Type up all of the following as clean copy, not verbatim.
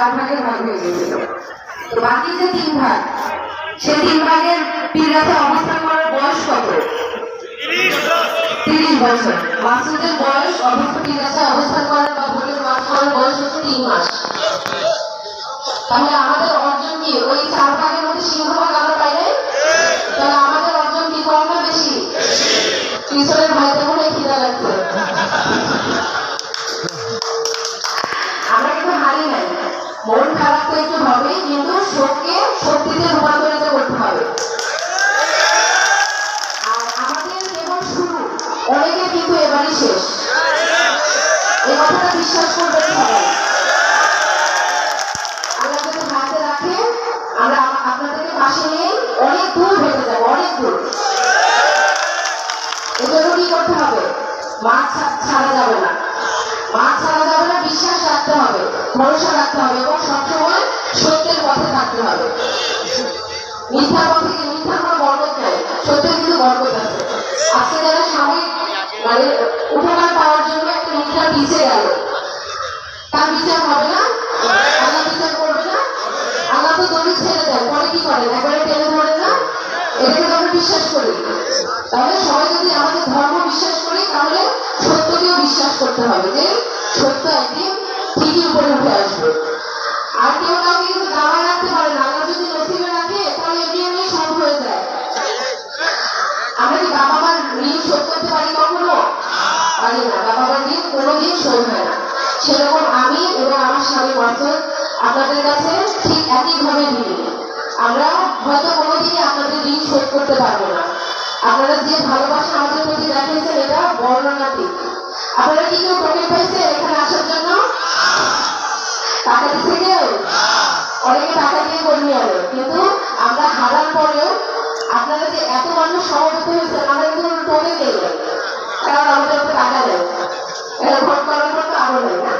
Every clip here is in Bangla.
4 ভাগে ভাগ হয়ে গেছিল। তো বাকি যে 3 ভাগ, সেই 3 ভাগের পীরগাছা অবস্থান করার বয়স কত? 30 বছর। মাসুদের বয়স পীরগাছা অবস্থান করার বা ভোটের মাস করার বয়স হচ্ছে 3 মাস। তাহলে আমাদের অর্জন কি ওই 4 ভাগের মধ্যে সিংহভাগ আমরা পাই নাই? তাহলে আমাদের অর্জন কি কম না বেশি? পিছনের ভাইদের মনে খিদা লাগছে। আমরা কিন্তু হারি নাই। মন খারাপ তো একটু হবে, কিন্তু শোককে শক্তিতে রূপান্তরিত করতে হবে। আর আমাদের কেবল শুরু, অনেকে কিন্তু এবারই শেষ। এই কথাটা বিশ্বাস করবেন সবাই। আল্লাহ যদি হাতে রাখে, আমরা আপনাদেরকে পাশে নিয়ে অনেক দূর হেঁটে যাবো, অনেক দূর। এজন্য কি করতে হবে? মাঠ ছাড়া যাবে না, মাঠ ছাড়া যাবে না, বিশ্বাস রাখতে হবে, ভরসা রাখতে হবে এবং সবসময় সত্যের পথে থাকতে হবে। মিথ্যার পথে, মিথ্যার কোনো বরকত নাই, সত্যের কিন্তু বরকত আছে। আজকে যারা সাময়িক মানে উপকার পাওয়ার জন্য একটা মিথ্যার পিছিয়ে গেল, তার বিচার হবে না? আল্লাহ বিচার করবে না? আল্লাহ তো দড়ি ছেড়ে দেয়, পরে কি করেন? একবারে টেনে ধরেন না? এটাকে তো আমরা বিশ্বাস করি। তাহলে সবাই যদি আমাদের ধর্ম বিশ্বাস করি, তাহলে সত্যকেও বিশ্বাস করতে হবে যে সত্য একদিন ঠিকই উপরে উঠে আসবে। আর কেউ কাউকে কিন্তু দাঁড়ায় রাখতে পারে না। আল্লাহ যদি নসিবে রাখে, তাহলে এমনি এমনি সব হয়ে যায়। আমরা কি বাবা মার ঋণ শোধ করতে পারি কখনো? পারি না। বাবা মার ঋণ কোনোদিন শোধ হয় না। সেরকম আমি এবং আমার স্বামী মাসুদ আপনাদের কাছে ঠিক একইভাবে ঋণী। আমরা হয়তো কোনোদিনই আপনাদের ঋণ শোধ করতে পারবো না। আপনারা যে ভালোবাসা আমাদের প্রতি দেখিয়েছেন, এটা বর্ণনাতীত। আপনারা কি কেউ টোকেন পাইছে এখানে আসার জন্য? টাকা দিচ্ছে কেউ? অনেকে টাকা দিয়ে কর্মী আনে, কিন্তু আমরা হারার পরেও আপনারা যে এত মানুষ সমবেত হয়েছেন, আমরা কিন্তু টোকেন দিই না, কারণ আমাদের তো টাকা নেই। ভোট করার পর তো আরো নেই না।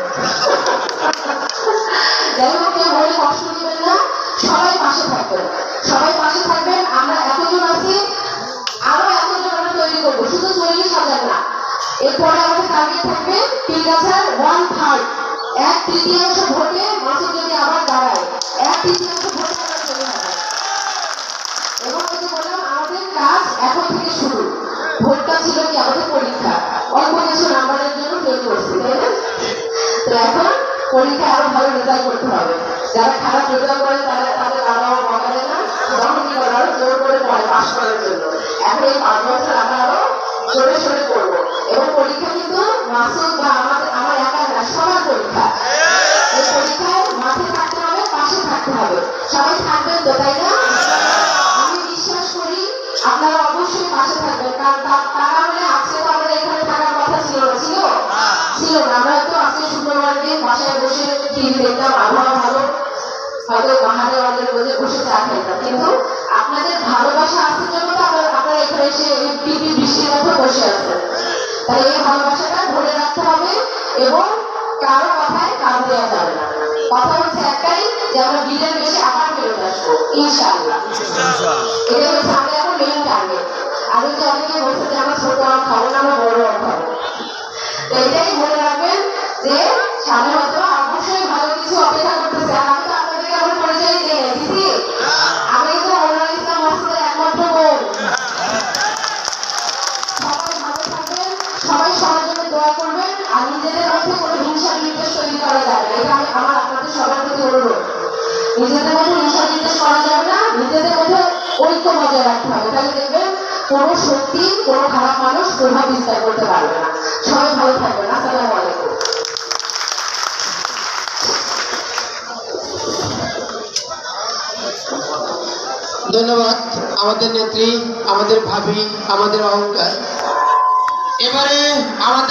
যাই হোক, কেউ বলে কষ্ট দিবেন না, সবাই পাশে থাকবেন, সবাই পাশে থাকবেন। আমরা এতজন আছি, আরো এতজন আমরা তৈরি করবো, শুধু 40,000 না। এরপরে আমাদের টার্গেট থাকবে পীরগাছার 1/3, 1/3 ভোটে মাসুদ যদি আবার দাঁড়ায়, 1/3 ভোটে আমরা চলে যাবো। এবং ওই যে বললাম, আমাদের কাজ এখন থেকে শুরু। ভোটটা ছিল কি আমাদের পরীক্ষা, অল্প কিছু নাম্বারের জন্য ফেল করছি, তাই না? তো এখন পরীক্ষা আরো ভালো রেজাল্ট করতে হবে। যারা খারাপ রেজাল্ট করে তাদের বাবা মা বকা দেয় না, তখন কি করে আরো জোর করে পড়ে পাস করার জন্য। এখন এই 5 বছর আমরা আরো জোরে সোরে করবো। এবং পরীক্ষা কিন্তু মাসুদ বা আমার একা না, সবার পরীক্ষা। এই পরীক্ষায় মাঠে থাকতে হবে, পাশে থাকতে হবে। সবাই থাকবেন তো, তাই না? আমি বিশ্বাস করি আপনারা অবশ্যই পাশে থাকবেন, কারণ তা না হলে আজকে তো আমাদের এখানে থাকার কথা ছিল না। ছিল না। আমরা হয়তো আজকে শুক্রবার দিন বাসায় বসে টিভি দেখতাম, আবহাওয়া ভালো, হয়তো পাহাড়ে আমাদের বসে চা খাইতাম। কিন্তু আপনাদের ভালোবাসা আসার জন্য তো আপনারা এখানে এসে টিভি বৃষ্টির মধ্যে বসে আছেন। তাই এই ভালোবাসাটা ধরে রাখতে হবে এবং কারো কথায় কান দেওয়া যাবে না। কথা হচ্ছে একটাই, যে আমরা বিলের বেশি আবার ফেরত আসবো ইনশাআল্লাহ। এটা হচ্ছে আমাদের এখন মেইন টার্গেট। আগে যে অনেকে বলছে যে আমরা ছোট আম খাবো না, আমরা বড় আম খাবো। এটাই মনে রাখবেন যে সামনে হয়তো অবশ্যই ভালো কিছু অপেক্ষা করতেছে। আর আমি তো আপনাদেরকে আমার পরিচয় দিয়ে দিচ্ছি, আমি তো মনোয়ার ইসলাম মাসুদের একমাত্র বোন। সবাই ভালো থাকবেন, সবাই সবার জন্য দোয়া করবেন। আর নিজেদের মধ্যে কোনো হিংসা বিদ্বেষ তৈরি করা যাবে না, এটা আমার আপনাদের সবার প্রতি অনুরোধ। নিজেদের মধ্যে হিংসা বিদ্বেষ করা যাবে না, নিজেদের মধ্যে ঐক্য বজায় রাখতে হবে। তাহলে দেখবেন কোনো শক্তি, কোনো খারাপ মানুষ প্রভাব বিস্তার করতে পারবে না। সবাই ভালো থাকবেন। আসসালামু আলাইকুম। ধন্যবাদ আমাদের নেত্রী, আমাদের ভাবি, আমাদের অহংকার। এবারে আমাদের